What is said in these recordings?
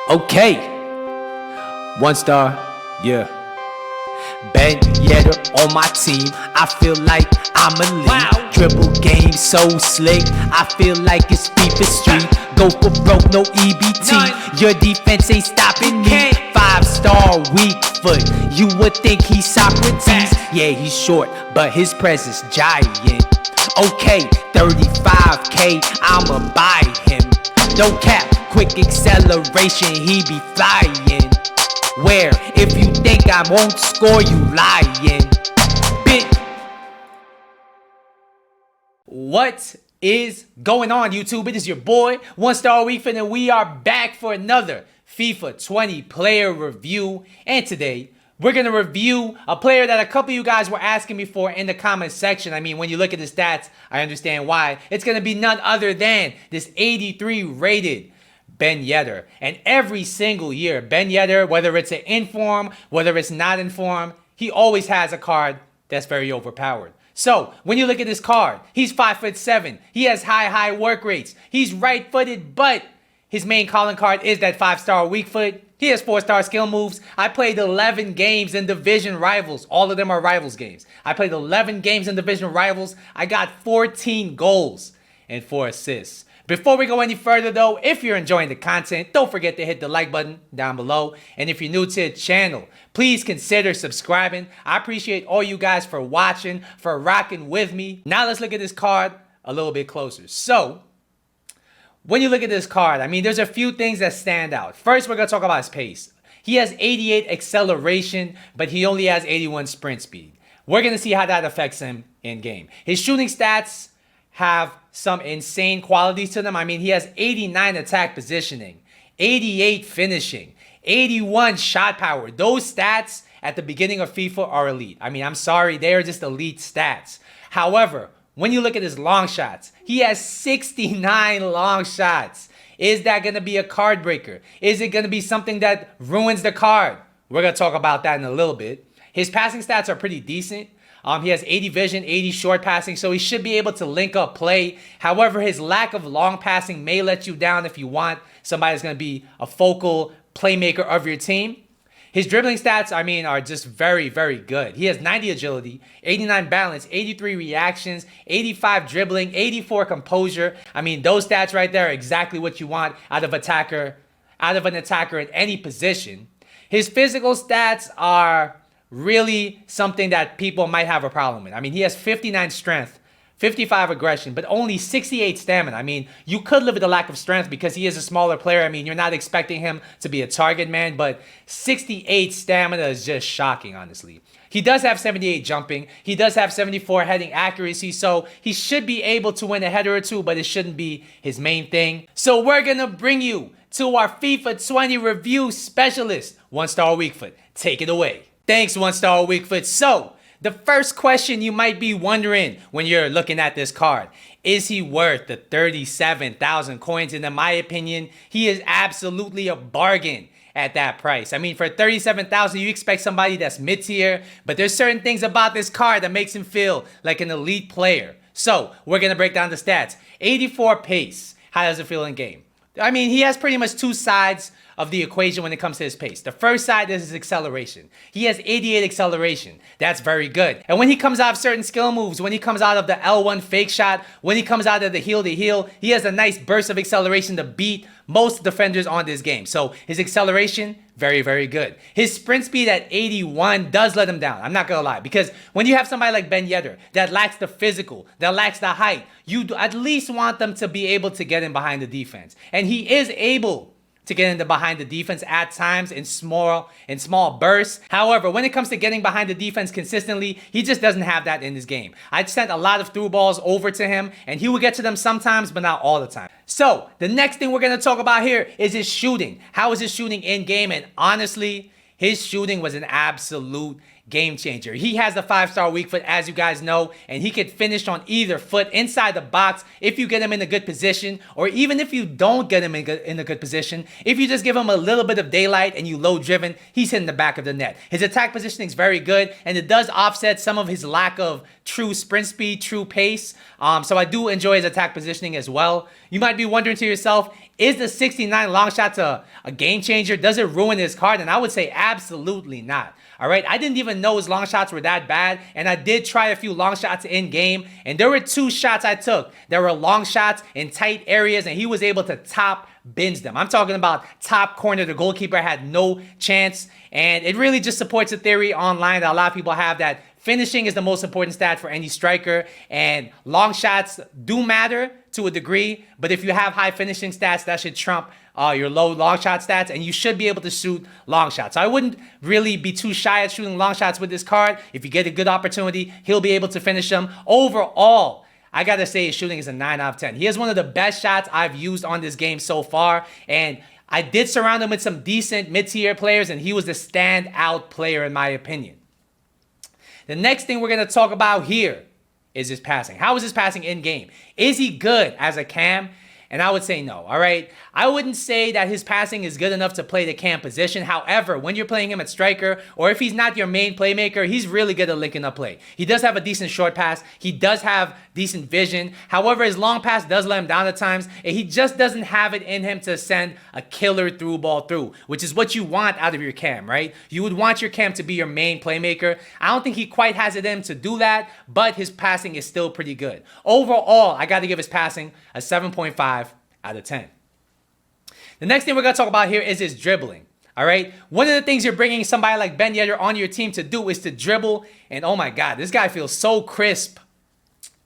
Okay, 1 star, yeah. Ben Yedder on my team, I feel like I'm elite. Wow. Dribble game so slick, I feel like it's Fifa Street. Go for broke, no EBT. None. Your defense ain't stopping me. 5-star weak foot, you would think he's Socrates. Yeah, he's short, but his presence giant. Okay, 35K, I'ma buy him. No cap, quick acceleration, he be flying. Where, if you think I won't score, you lying. Bitch. What is going on, YouTube? It is your boy, 1-star Weekfit, and we are back for another FIFA 20 player review. And today, we're going to review a player that a couple of you guys were asking me for in the comment section. I mean, when you look at the stats, I understand why. It's going to be none other than this 83 rated Ben Yedder. And every single year, Ben Yedder, whether it's an inform, whether it's not inform, he always has a card that's very overpowered. So, when you look at this card, he's 5'7". He has high work rates. He's right-footed, but his main calling card is that 5-star weak foot. He has 4-star skill moves. I played 11 games in Division Rivals. All of them are Rivals games. I played 11 games in Division Rivals. I got 14 goals and 4 assists. Before we go any further though, if you're enjoying the content, don't forget to hit the like button down below. And if you're new to the channel, please consider subscribing. I appreciate all you guys for watching, for rocking with me. Now let's look at this card a little bit closer. So, when you look at this card, I mean, there's a few things that stand out. First, we're going to talk about his pace. He has 88 acceleration, but he only has 81 sprint speed. We're going to see how that affects him in game. His shooting stats have some insane qualities to them. I mean, he has 89 attack positioning, 88 finishing, 81 shot power. Those stats at the beginning of FIFA are elite. I mean, I'm sorry, they are just elite stats. However, when you look at his long shots, he has 69 long shots. Is that going to be a card breaker? Is it going to be something that ruins the card? We're going to talk about that in a little bit. His passing stats are pretty decent. He has 80 vision, 80 short passing, so he should be able to link up play. However, his lack of long passing may let you down if you want somebody that's going to be a focal playmaker of your team. His dribbling stats, I mean, are just very good. He has 90 agility, 89 balance, 83 reactions, 85 dribbling, 84 composure. I mean, those stats right there are exactly what you want out of an attacker in any position. His physical stats are really something that people might have a problem with. I mean, he has 59 strength, 55 aggression, but only 68 stamina. I mean, you could live with a lack of strength because he is a smaller player. I mean, you're not expecting him to be a target man, but 68 stamina is just shocking, honestly. He does have 78 jumping. He does have 74 heading accuracy, so he should be able to win a header or two, but it shouldn't be his main thing. So we're going to bring you to our FIFA 20 review specialist, 1-star Weakfoot. Take it away. Thanks, 1-star Weakfoot. So, the first question you might be wondering when you're looking at this card, is he worth the 37,000 coins? And in my opinion, he is absolutely a bargain at that price. I mean, for 37,000, you expect somebody that's mid-tier, but there's certain things about this card that makes him feel like an elite player. So, we're going to break down the stats. 84 pace. How does it feel in game? I mean, he has pretty much two sides of the equation when it comes to his pace. The first side is his acceleration. He has 88 acceleration. That's very good. And when he comes out of certain skill moves, when he comes out of the L1 fake shot, when he comes out of the heel to heel, he has a nice burst of acceleration to beat most defenders on this game. So his acceleration, very good. His sprint speed at 81 does let him down. I'm not gonna lie, because when you have somebody like Ben Yedder that lacks the physical, that lacks the height, you at least want them to be able to get in behind the defense. And he is able to get into behind the defense at times in small bursts. However, when it comes to getting behind the defense consistently, he just doesn't have that in his game. I sent a lot of through balls over to him, and he will get to them sometimes, but not all the time. So, the next thing we're going to talk about here is his shooting. How is his shooting in game? And honestly, his shooting was an absolute game changer. He has the 5-star weak foot, as you guys know, and he could finish on either foot inside the box if you get him in a good position, or even if you don't get him in a good position. If you just give him a little bit of daylight and you low driven, he's hitting the back of the net. His attack positioning is very good, and it does offset some of his lack of true sprint speed, true pace. So I do enjoy his attack positioning as well. You might be wondering to yourself, Is the 69 long shot a game changer? Does it ruin his card? And I would say absolutely not. All right, I didn't even know his long shots were that bad, and I did try a few long shots in game, and there were 2 shots I took. There were long shots in tight areas, and he was able to top bins them. I'm talking about top corner. The goalkeeper had no chance, and it really just supports the theory online that a lot of people have that finishing is the most important stat for any striker, and long shots do matter to a degree, but if you have high finishing stats, that should trump your low long shot stats, and you should be able to shoot long shots. So I wouldn't really be too shy at shooting long shots with this card. If you get a good opportunity, he'll be able to finish them. Overall, I gotta say his shooting is a 9 out of 10. He has one of the best shots I've used on this game so far, and I did surround him with some decent mid-tier players, and he was the standout player in my opinion. The next thing we're gonna talk about here is his passing. How is his passing in game? Is he good as a cam? And I would say no, all right? I wouldn't say that his passing is good enough to play the cam position. However, when you're playing him at striker, or if he's not your main playmaker, he's really good at linking up play. He does have a decent short pass. He does have decent vision. However, his long pass does let him down at times, and he just doesn't have it in him to send a killer through ball through, which is what you want out of your cam, right? You would want your cam to be your main playmaker. I don't think he quite has it in him to do that, but his passing is still pretty good. Overall, I got to give his passing a 7.5 out of 10. The next thing we're going to talk about here is his dribbling. All right. One of the things you're bringing somebody like Ben Yedder on your team to do is to dribble. And oh my God, this guy feels so crisp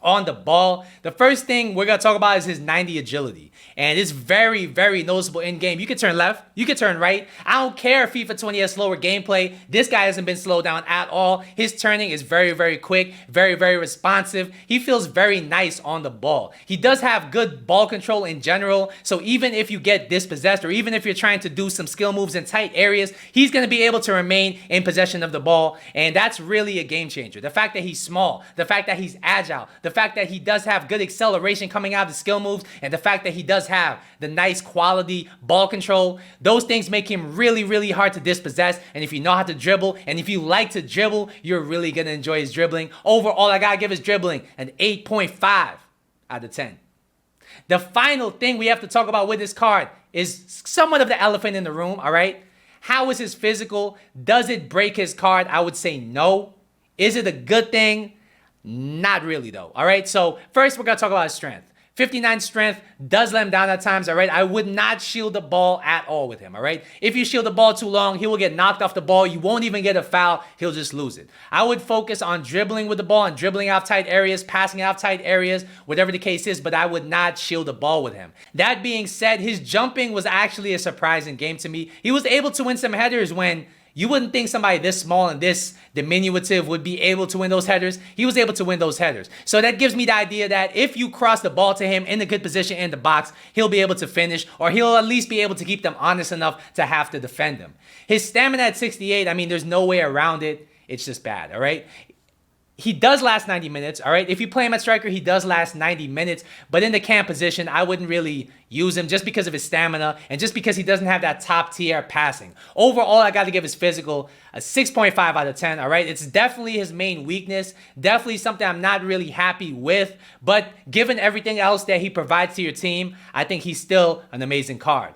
on the ball. The first thing we're going to talk about is his 90 agility. And it's very, very noticeable in game. You can turn left. You can turn right. I don't care if FIFA 20 has slower gameplay. This guy hasn't been slowed down at all. His turning is very, very quick. Very, very responsive. He feels very nice on the ball. He does have good ball control in general. So even if you get dispossessed, or even if you're trying to do some skill moves in tight areas, he's going to be able to remain in possession of the ball. And that's really a game changer. The fact that he's small, the fact that he's agile, the fact that he does have good acceleration coming out of the skill moves, and the fact that he does have the nice quality ball control, those things make him really, really hard to dispossess. And if you know how to dribble, and if you like to dribble, you're really going to enjoy his dribbling. Overall, I got to give his dribbling an 8.5 out of 10. The final thing we have to talk about with this card is somewhat of the elephant in the room, all right? How is his physical? Does it break his card? I would say no. Is it a good thing? Not really though, all right? So first we're going to talk about his strength. 59 strength does let him down at times, all right? I would not shield the ball at all with him, all right? If you shield the ball too long, he will get knocked off the ball. You won't even get a foul. He'll just lose it. I would focus on dribbling with the ball and dribbling out tight areas, passing out tight areas, whatever the case is, but I would not shield the ball with him. That being said, his jumping was actually a surprising game to me. He was able to win some headers when you wouldn't think somebody this small and this diminutive would be able to win those headers. He was able to win those headers. So that gives me the idea that if you cross the ball to him in a good position in the box, he'll be able to finish, or he'll at least be able to keep them honest enough to have to defend them. His stamina at 68, I mean, there's no way around it. It's just bad, all right? He does last 90 minutes, all right? If you play him at striker, he does last 90 minutes. But in the cam position, I wouldn't really use him just because of his stamina and just because he doesn't have that top tier passing. Overall, I got to give his physical a 6.5 out of 10, all right? It's definitely his main weakness, definitely something I'm not really happy with. But given everything else that he provides to your team, I think he's still an amazing card.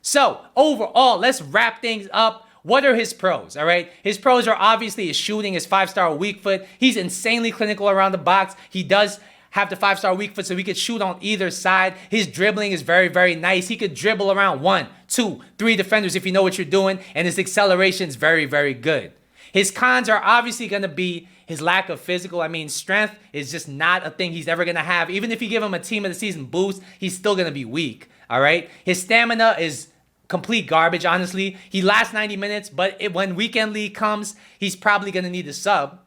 So overall, let's wrap things up. What are his pros, all right? His pros are obviously his shooting, his 5-star weak foot. He's insanely clinical around the box. He does have the 5-star weak foot, so he could shoot on either side. His dribbling is very, very nice. He could dribble around 1, 2, 3 defenders if you know what you're doing, and his acceleration is very, very good. His cons are obviously going to be his lack of physical. I mean, strength is just not a thing he's ever going to have. Even if you give him a team of the season boost, he's still going to be weak, all right? His stamina is complete garbage, honestly. He lasts 90 minutes, but when weekend league comes, he's probably going to need a sub.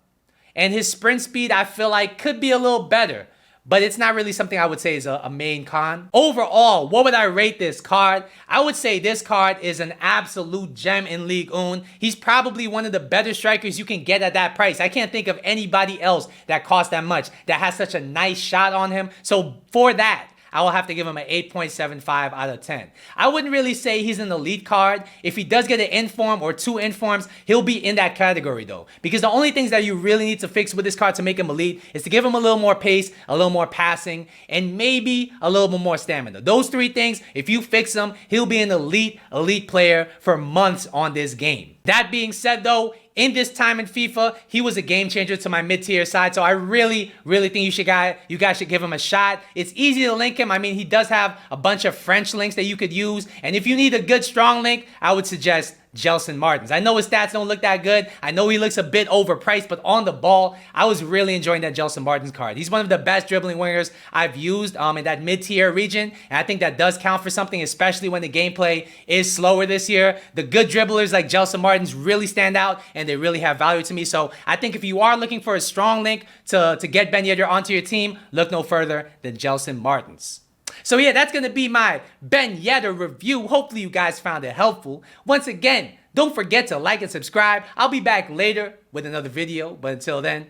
And his sprint speed, I feel like, could be a little better, but it's not really something I would say is a main con. Overall, what would I rate this card? I would say this card is an absolute gem in League One. He's probably one of the better strikers you can get at that price. I can't think of anybody else that costs that much, that has such a nice shot on him. So for that, I will have to give him an 8.75 out of 10. I wouldn't really say he's an elite card. If he does get an inform or 2 informs, he'll be in that category though. Because the only things that you really need to fix with this card to make him elite is to give him a little more pace, a little more passing, and maybe a little bit more stamina. Those 3 things, if you fix them, he'll be an elite player for months on this game. That being said though, in this time in FIFA, he was a game changer to my mid-tier side, so I really think you guys should give him a shot. It's easy to link him. I mean, he does have a bunch of French links that you could use, and if you need a good strong link, I would suggest Gelson Martins. I know his stats don't look that good. I know he looks a bit overpriced, but on the ball, I was really enjoying that Gelson Martins card. He's one of the best dribbling wingers I've used in that mid-tier region, and I think that does count for something, especially when the gameplay is slower this year. The good dribblers like Gelson Martins really stand out, and they really have value to me. So I think if you are looking for a strong link to get Ben Yedder onto your team, look no further than Gelson Martins. So yeah, that's going to be my Ben Yedder review. Hopefully you guys found it helpful. Once again, don't forget to like and subscribe. I'll be back later with another video. But until then,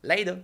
later.